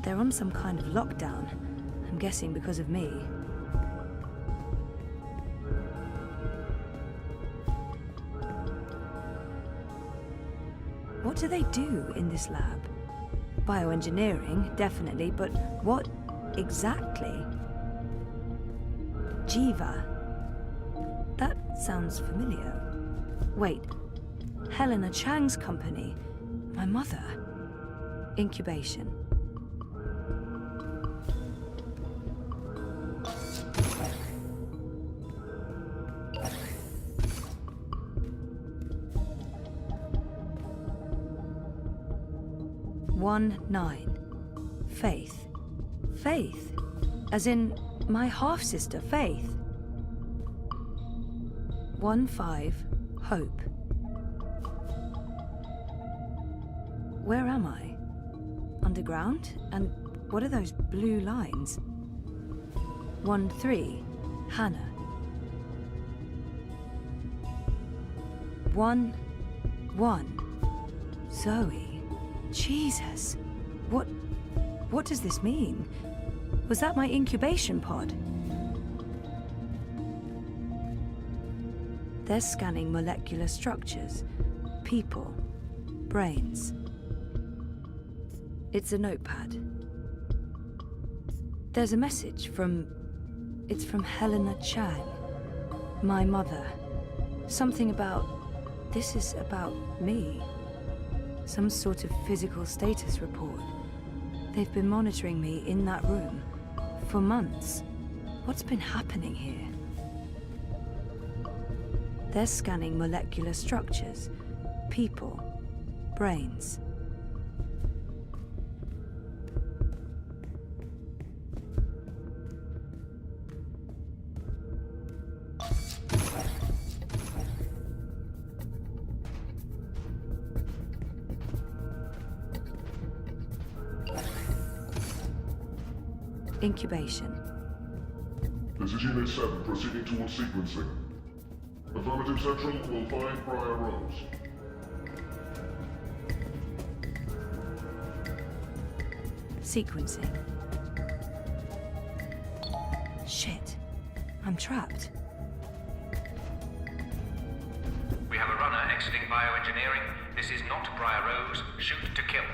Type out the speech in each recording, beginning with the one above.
They're on some kind of lockdown. I'm guessing because of me. What do they do in this lab? Bioengineering, definitely, but what exactly? Jiva. That sounds familiar. Wait, Helena Chang's company. My mother. Incubation. One 9. Faith. Faith? As in my half-sister, Faith. 1 5. Hope. Where am I? Underground? And what are those blue lines? 1 3. Hannah. 1 1. Zoe. Jesus. What does this mean? Was that my incubation pod? They're scanning molecular structures, people, brains. It's a notepad. There's a message it's from Helena Chang, my mother. Something about, this is about me. Some sort of physical status report. They've been monitoring me in that room for months. What's been happening here? They're scanning molecular structures, people, brains. Incubation. This is Unit 7, proceeding towards sequencing. Affirmative Central will find Briar Rose. Sequencing. Shit. I'm trapped. We have a runner exiting bioengineering. This is not Briar Rose. Shoot to kill.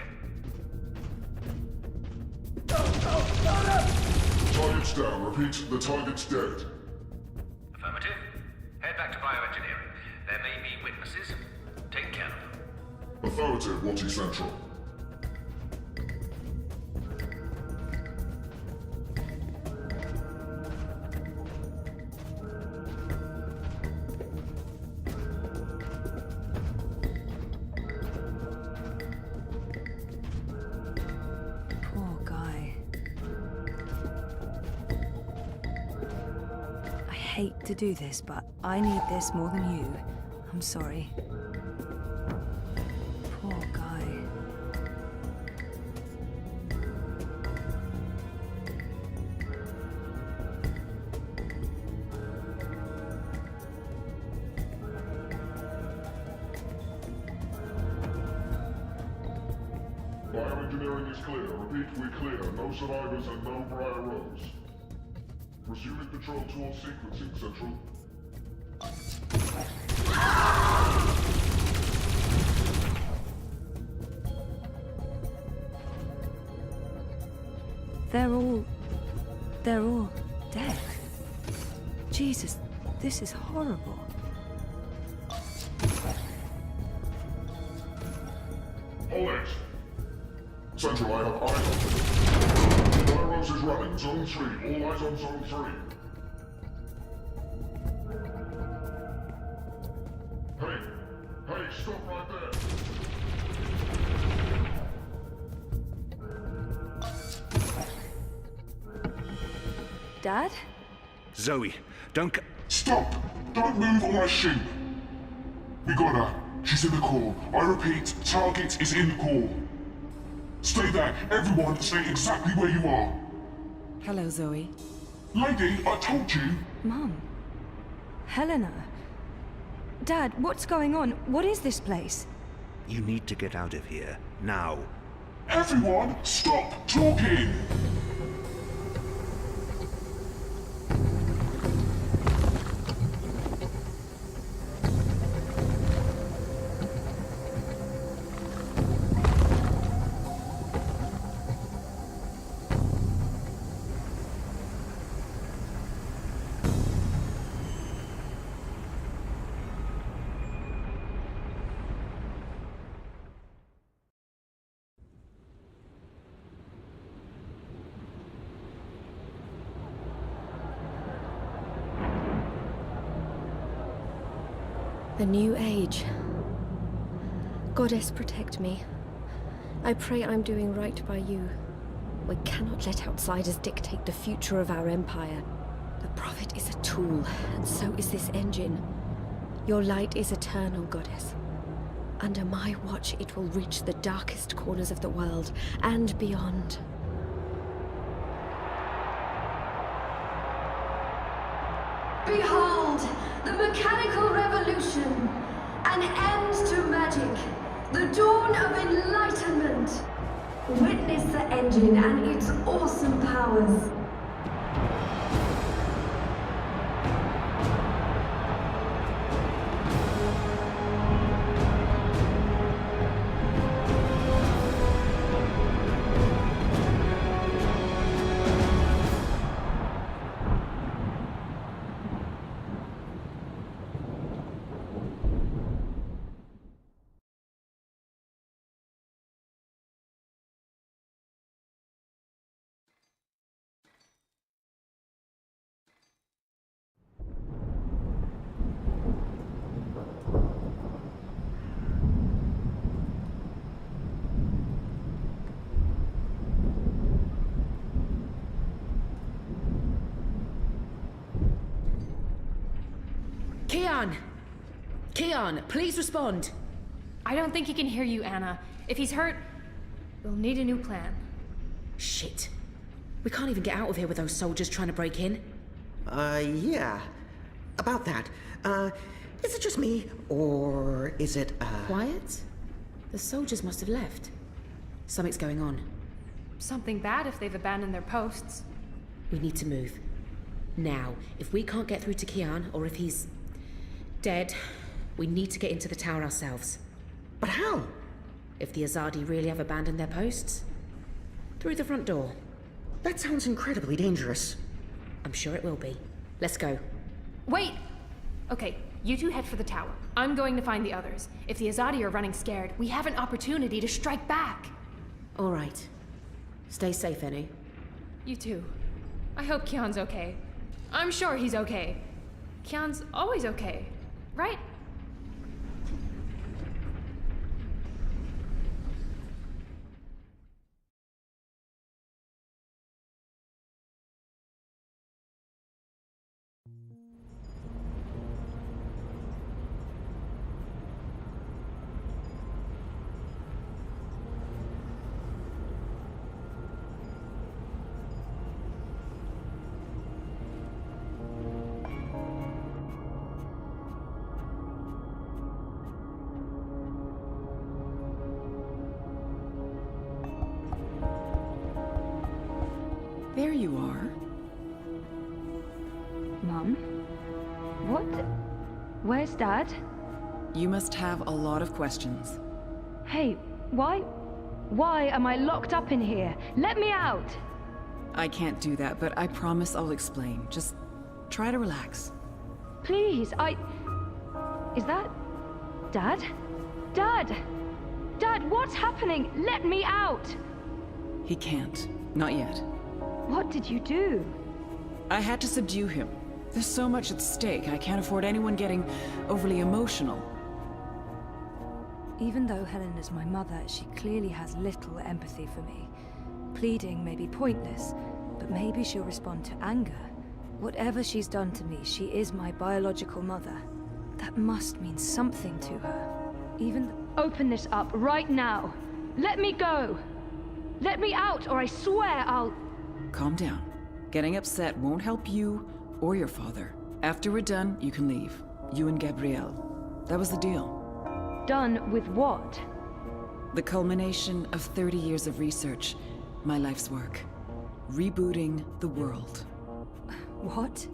Target's down. Repeat, the target's dead. Affirmative. Head back to bioengineering. There may be witnesses. Take care of them. Affirmative, Watty Central. Poor guy. I hate to do this, but I need this more than you. I'm sorry. Poor guy. Bioengineering is clear. Repeat, we're clear. No survivors and no Briar Rose. Resuming control towards sequencing, Central. They're all dead. Jesus, this is horrible. Hold it! Central, I have eyes on them. Briar Rose is running. Zone 3. All eyes on Zone 3. Hey, stop right there! Dad? Zoe, don't Stop! Don't move or I shoot! We got her. She's in the core. I repeat, target is in the core. Stay there. Everyone, stay exactly where you are. Hello, Zoe. Lady, I told you. Mum. Helena. Dad, what's going on? What is this place? You need to get out of here, now. Everyone, stop talking! The new age. Goddess, protect me. I pray I'm doing right by you. We cannot let outsiders dictate the future of our empire. The Prophet is a tool, and so is this engine. Your light is eternal, Goddess. Under my watch, it will reach the darkest corners of the world and beyond. Behold, the mechanical revolution, an end to magic, the dawn of enlightenment. Witness the engine and its awesome powers. Keon, please respond. I don't think he can hear you, Anna. If he's hurt, we'll need a new plan. Shit. We can't even get out of here with those soldiers trying to break in. Yeah. About that. Is it just me, or is it, Quiet? The soldiers must have left. Something's going on. Something bad if they've abandoned their posts. We need to move. Now, if we can't get through to Kian, or if he's dead, we need to get into the tower ourselves. But how? If the Azadi really have abandoned their posts? Through the front door. That sounds incredibly dangerous. I'm sure it will be. Let's go. Wait! Okay, you two head for the tower. I'm going to find the others. If the Azadi are running scared, we have an opportunity to strike back. All right. Stay safe, Enu. You too. I hope Kian's okay. I'm sure he's okay. Kian's always okay, right? There you are. Mum? What? Where's Dad? You must have a lot of questions. Hey, why am I locked up in here? Let me out! I can't do that, but I promise I'll explain. Just try to relax. Please, Is that... Dad? Dad! Dad, what's happening? Let me out! He can't. Not yet. What did you do? I had to subdue him. There's so much at stake. I can't afford anyone getting overly emotional. Even though Helen is my mother, she clearly has little empathy for me. Pleading may be pointless, but maybe she'll respond to anger. Whatever she's done to me, she is my biological mother. That must mean something to her. Open this up right now! Let me go! Let me out, or I swear I'll... Calm down. Getting upset won't help you or your father. After we're done, you can leave. You and Gabrielle. That was the deal. Done with what? The culmination of 30 years of research, my life's work. Rebooting the world. What?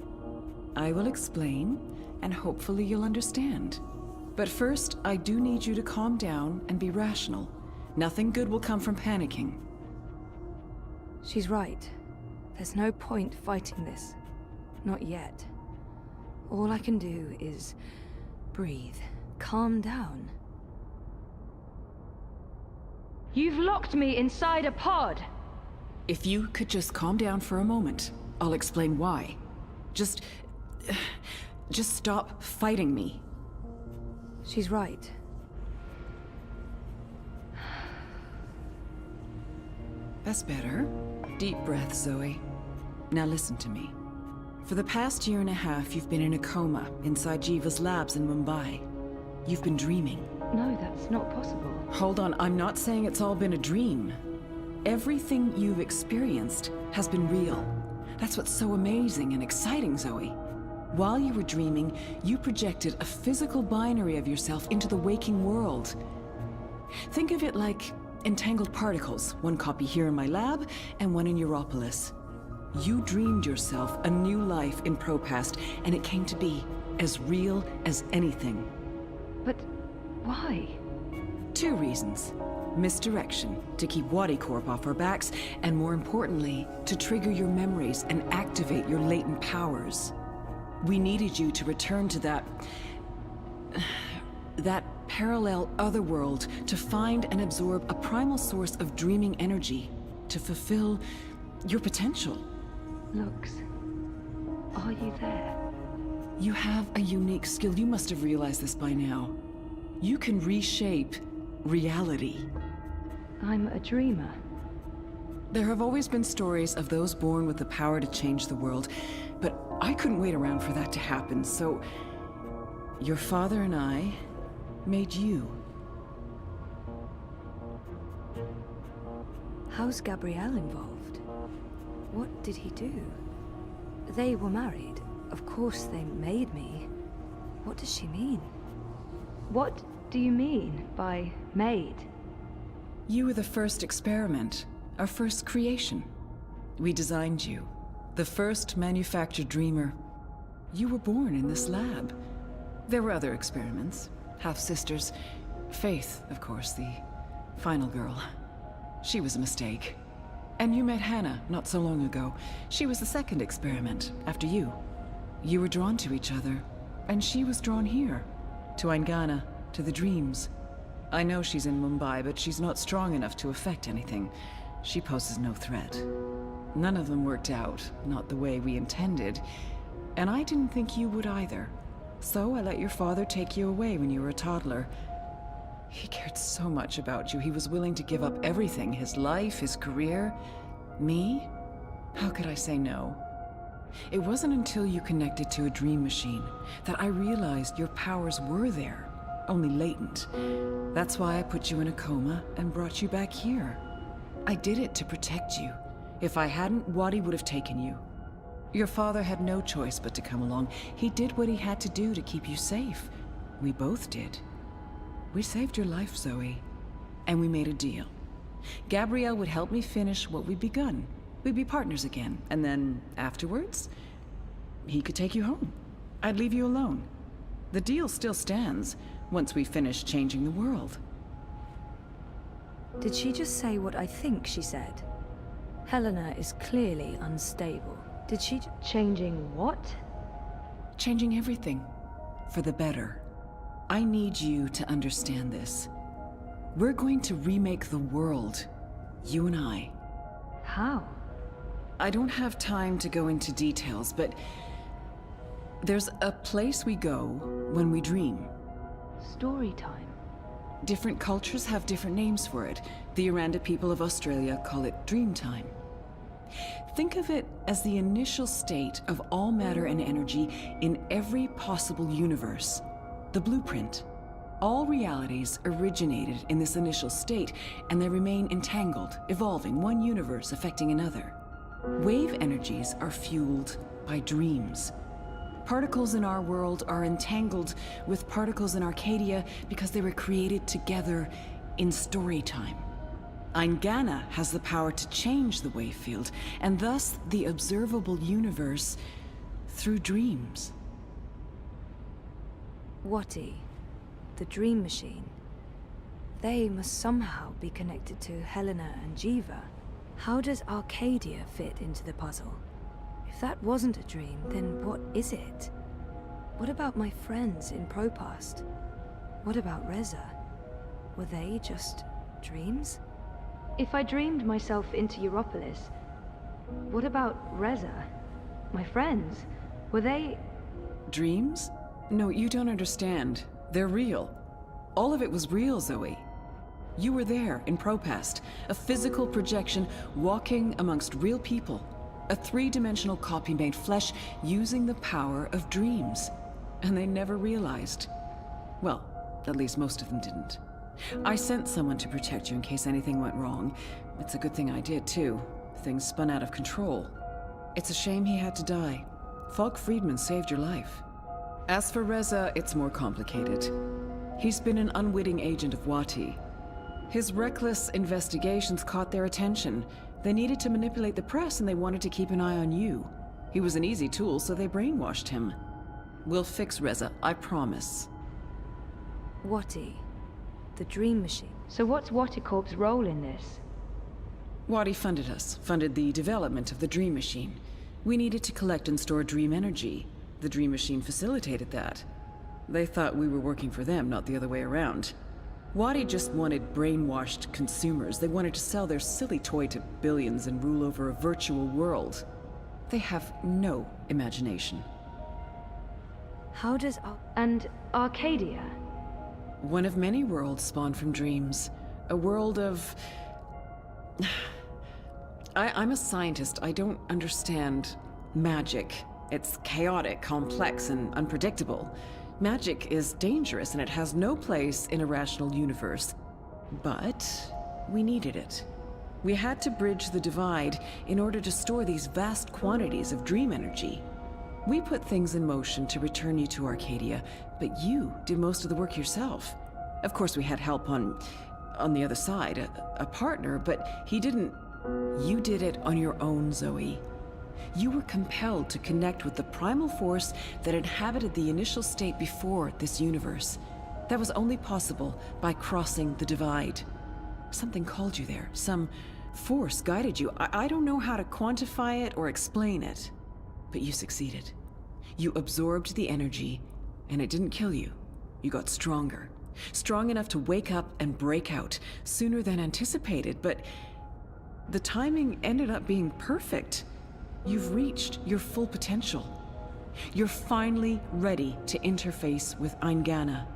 I will explain, and hopefully you'll understand. But first, I do need you to calm down and be rational. Nothing good will come from panicking. She's right. There's no point fighting this. Not yet. All I can do is breathe. Calm down. You've locked me inside a pod! If you could just calm down for a moment, I'll explain why. Just stop fighting me. She's right. That's better. Deep breath, Zoe. Now listen to me. For the past year and a half, you've been in a coma inside Jiva's labs in Mumbai. You've been dreaming. No, that's not possible. Hold on, I'm not saying it's all been a dream. Everything you've experienced has been real. That's what's so amazing and exciting, Zoe. While you were dreaming, you projected a physical binary of yourself into the waking world. Think of it like entangled particles, one copy here in my lab and one in Europolis. You dreamed yourself a new life in Propast, and it came to be as real as anything. But why? 2 reasons. Misdirection, to keep Wadi Corp off our backs, and more importantly, to trigger your memories and activate your latent powers. We needed you to return to that parallel otherworld, to find and absorb a primal source of dreaming energy, to fulfill your potential. Lux, are you there? You have a unique skill. You must have realized this by now. You can reshape reality. I'm a dreamer. There have always been stories of those born with the power to change the world, but I couldn't wait around for that to happen, so your father and I made you. How's Gabrielle involved? What did he do? They were married. Of course they made me. What does she mean? What do you mean by made? You were the first experiment, our first creation. We designed you, the first manufactured dreamer. You were born in this lab. There were other experiments, half-sisters. Faith, of course, the final girl. She was a mistake. And you met Hannah not so long ago. She was the second experiment, after you. You were drawn to each other, and she was drawn here, to Aingana, to the dreams. I know she's in Mumbai, but she's not strong enough to affect anything. She poses no threat. None of them worked out, not the way we intended. And I didn't think you would either. So I let your father take you away when you were a toddler. He cared so much about you, he was willing to give up everything, his life, his career. Me? How could I say no? It wasn't until you connected to a dream machine that I realized your powers were there, only latent. That's why I put you in a coma and brought you back here. I did it to protect you. If I hadn't, Wadi would have taken you. Your father had no choice but to come along. He did what he had to do to keep you safe. We both did. We saved your life, Zoe. And we made a deal. Gabrielle would help me finish what we'd begun. We'd be partners again, and then afterwards, he could take you home. I'd leave you alone. The deal still stands once we finish changing the world. Did she just say what I think she said? Helena is clearly unstable. Did she... Changing what? Changing everything. For the better. I need you to understand this. We're going to remake the world. You and I. How? I don't have time to go into details, but there's a place we go when we dream. Story time. Different cultures have different names for it. The Aranda people of Australia call it dream time. Think of it as the initial state of all matter and energy in every possible universe. The blueprint. All realities originated in this initial state, and they remain entangled, evolving, one universe affecting another. Wave energies are fueled by dreams. Particles in our world are entangled with particles in Arcadia because they were created together in story time. Eingana has the power to change the wave field, and thus the observable universe through dreams. Wati, the dream machine. They must somehow be connected to Helena and Jiva. How does Arcadia fit into the puzzle? If that wasn't a dream, then what is it? What about my friends in Propast? What about Reza? Were they just dreams? If I dreamed myself into Europolis, what about Reza? My friends? Were they... Dreams? No, you don't understand. They're real. All of it was real, Zoe. You were there in Propast, a physical projection walking amongst real people. A three-dimensional copy made flesh using the power of dreams. And they never realized. Well, at least most of them didn't. I sent someone to protect you in case anything went wrong. It's a good thing I did, too. Things spun out of control. It's a shame he had to die. Falk Friedman saved your life. As for Reza, it's more complicated. He's been an unwitting agent of Wati. His reckless investigations caught their attention. They needed to manipulate the press and they wanted to keep an eye on you. He was an easy tool, so they brainwashed him. We'll fix Reza, I promise. Wati, the dream machine. So what's Waticorp's role in this? Wati funded us, funded the development of the Dream Machine. We needed to collect and store dream energy. The Dream Machine facilitated that. They thought we were working for them, not the other way around. Wati just wanted brainwashed consumers. They wanted to sell their silly toy to billions and rule over a virtual world. They have no imagination. How does and Arcadia? One of many worlds spawned from dreams. A world of... I'm a scientist. I don't understand magic. It's chaotic, complex, and unpredictable. Magic is dangerous, and it has no place in a rational universe. But we needed it. We had to bridge the divide in order to store these vast quantities of dream energy. We put things in motion to return you to Arcadia, but you did most of the work yourself. Of course, we had help on the other side, a partner, but he didn't... You did it on your own, Zoe. You were compelled to connect with the primal force that inhabited the initial state before this universe. That was only possible by crossing the divide. Something called you there. Some force guided you. I don't know how to quantify it or explain it, but you succeeded. You absorbed the energy, and it didn't kill you. You got stronger. Strong enough to wake up and break out sooner than anticipated, but the timing ended up being perfect. You've reached your full potential. You're finally ready to interface with Eingana.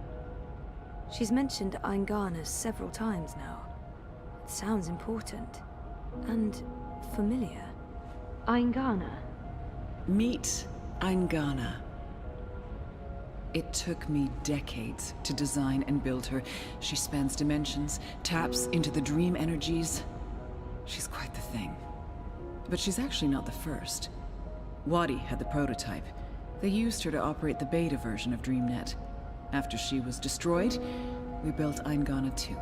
She's mentioned Eingana several times now. It sounds important. And familiar. Eingana. Meet Eingana. It took me decades to design and build her. She spans dimensions, taps into the dream energies. She's quite the thing. But she's actually not the first. Wati had the prototype. They used her to operate the beta version of DreamNet. After she was destroyed, we built Eingana 2.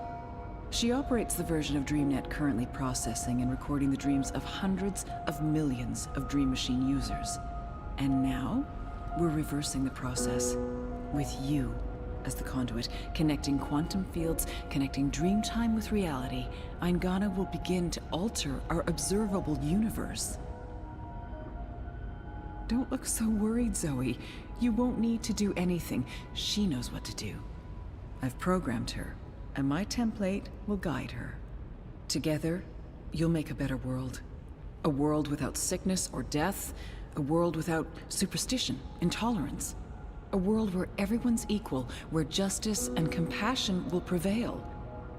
She operates the version of DreamNet currently processing and recording the dreams of hundreds of millions of Dream Machine users. And now, we're reversing the process. With you as the conduit, connecting quantum fields, connecting dream time with reality, Eingana will begin to alter our observable universe. Don't look so worried, Zoe. You won't need to do anything. She knows what to do. I've programmed her, and my template will guide her. Together, you'll make a better world. A world without sickness or death, a world without superstition, intolerance. A world where everyone's equal, where justice and compassion will prevail.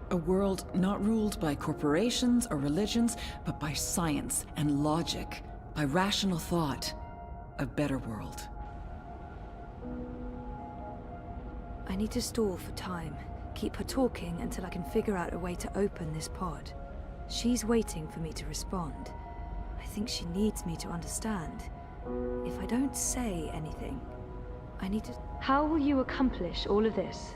A world not ruled by corporations or religions, but by science and logic, by rational thought. A better world. I need to stall for time. Keep her talking until I can figure out a way to open this pod. She's waiting for me to respond. I think she needs me to understand. If I don't say anything, I need to... How will you accomplish all of this?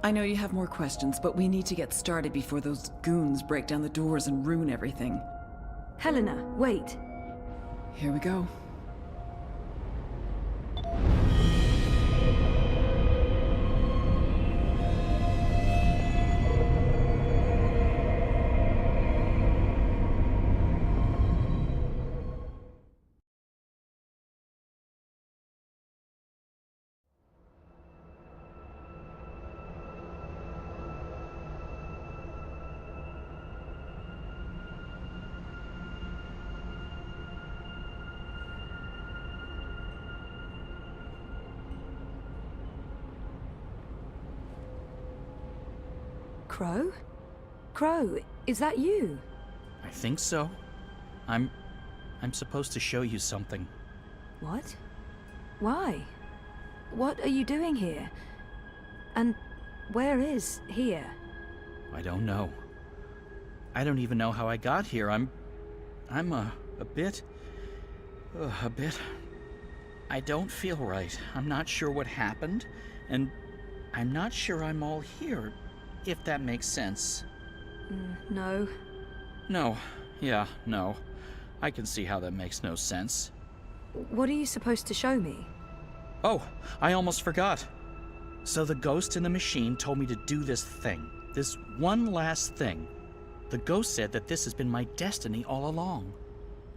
I know you have more questions, but we need to get started before those goons break down the doors and ruin everything. Helena, wait. Here we go. Crow? Crow, is that you? I think so. I'm supposed to show you something. What? Why? What are you doing here? And where is here? I don't know. I don't even know how I got here. I'm a bit... I don't feel right. I'm not sure what happened, and I'm not sure I'm all here, if that makes sense. No. No. Yeah, no. I can see how that makes no sense. What are you supposed to show me? Oh, I almost forgot. So the ghost in the machine told me to do this thing. This one last thing. The ghost said that this has been my destiny all along.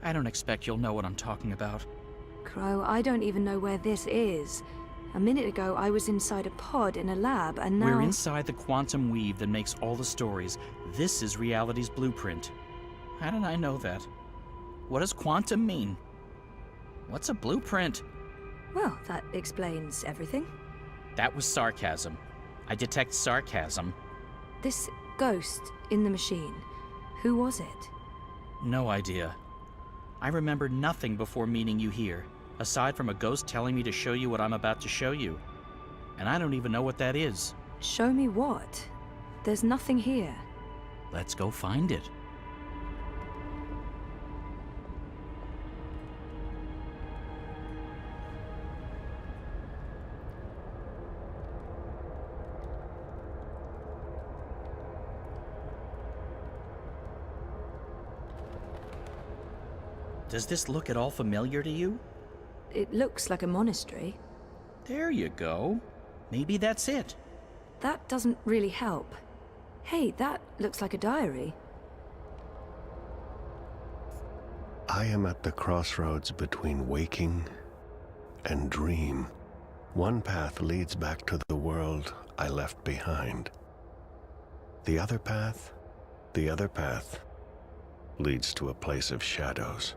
I don't expect you'll know what I'm talking about. Crow, I don't even know where this is. A minute ago, I was inside a pod in a lab, and now... We're inside the quantum weave that makes all the stories. This is reality's blueprint. How did I know that? What does quantum mean? What's a blueprint? Well, that explains everything. That was sarcasm. I detect sarcasm. This ghost in the machine, who was it? No idea. I remember nothing before meeting you here, aside from a ghost telling me to show you what I'm about to show you. And I don't even know what that is. Show me what? There's nothing here. Let's go find it. Does this look at all familiar to you? It looks like a monastery. There you go. Maybe that's it. That doesn't really help. Hey, that looks like a diary. I am at the crossroads between waking and dream. One path leads back to the world I left behind. The other path leads to a place of shadows.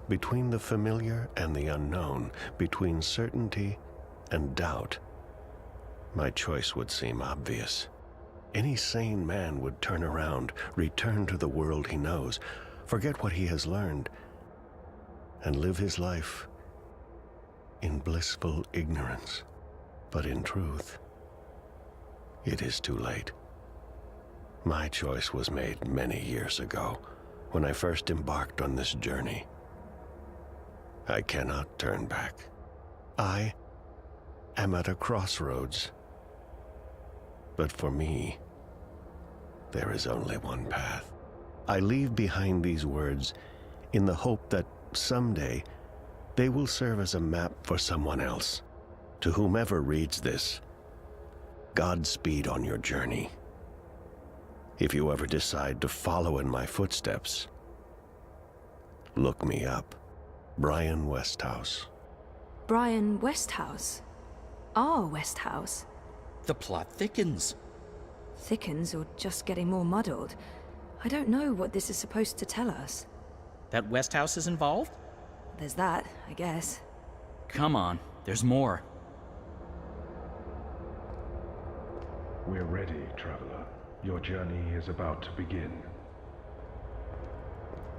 Between the familiar and the unknown, between certainty and doubt, my choice would seem obvious. Any sane man would turn around, return to the world he knows, forget what he has learned, and live his life in blissful ignorance. But in truth, it is too late. My choice was made many years ago, when I first embarked on this journey. I cannot turn back. I am at a crossroads. But for me, there is only one path. I leave behind these words in the hope that someday they will serve as a map for someone else. To whomever reads this, Godspeed on your journey. If you ever decide to follow in my footsteps, look me up. Brian Westhouse. Brian Westhouse? Our Westhouse? The plot thickens. Thickens or just getting more muddled? I don't know what this is supposed to tell us. That Westhouse is involved? There's that, I guess. Come on, there's more. We're ready, traveler. Your journey is about to begin.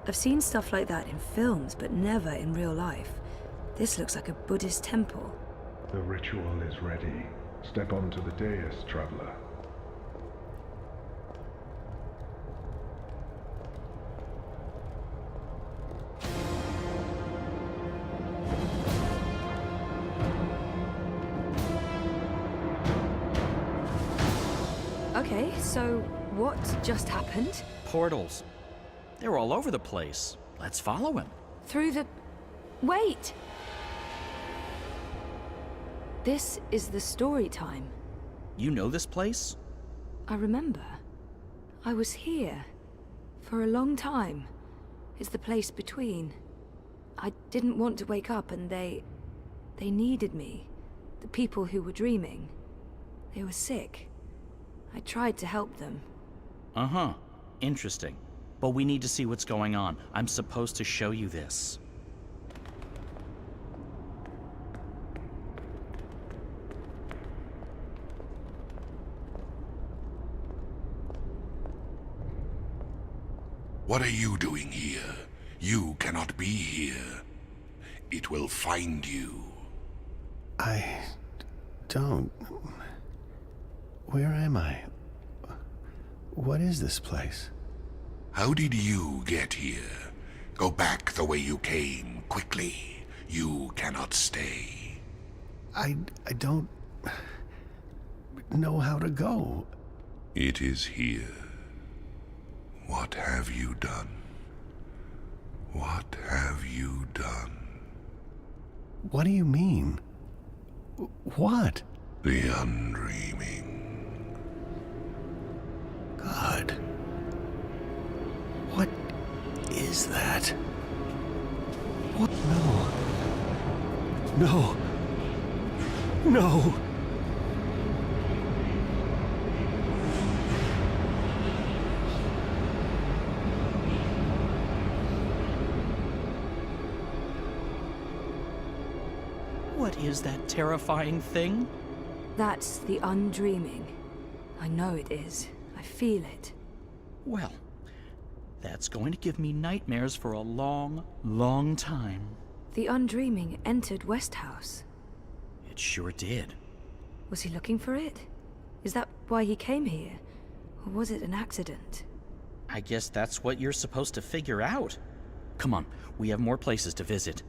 I've seen stuff like that in films, but never in real life. This looks like a Buddhist temple. The ritual is ready. Step onto the dais, traveler. So, what just happened? Portals. They're all over the place. Let's follow him. Through the... Wait! This is the story time. You know this place? I remember. I was here. For a long time. It's the place between. I didn't want to wake up and they needed me. The people who were dreaming. They were sick. I tried to help them. Uh-huh. Interesting. But we need to see what's going on. I'm supposed to show you this. What are you doing here? You cannot be here. It will find you. I don't... Where am I? What is this place? How did you get here? Go back the way you came, quickly. You cannot stay. I don't... know how to go. It is here. What have you done? What have you done? What do you mean? What? The undreaming. God. What is that? What? No. No. No. What is that terrifying thing? That's the undreaming. I know it is. I feel it. Well, that's going to give me nightmares for a long, long time. The undreaming entered Westhouse. It sure did. Was he looking for it? Is that why he came here? Or was it an accident? I guess that's what you're supposed to figure out. Come on, we have more places to visit.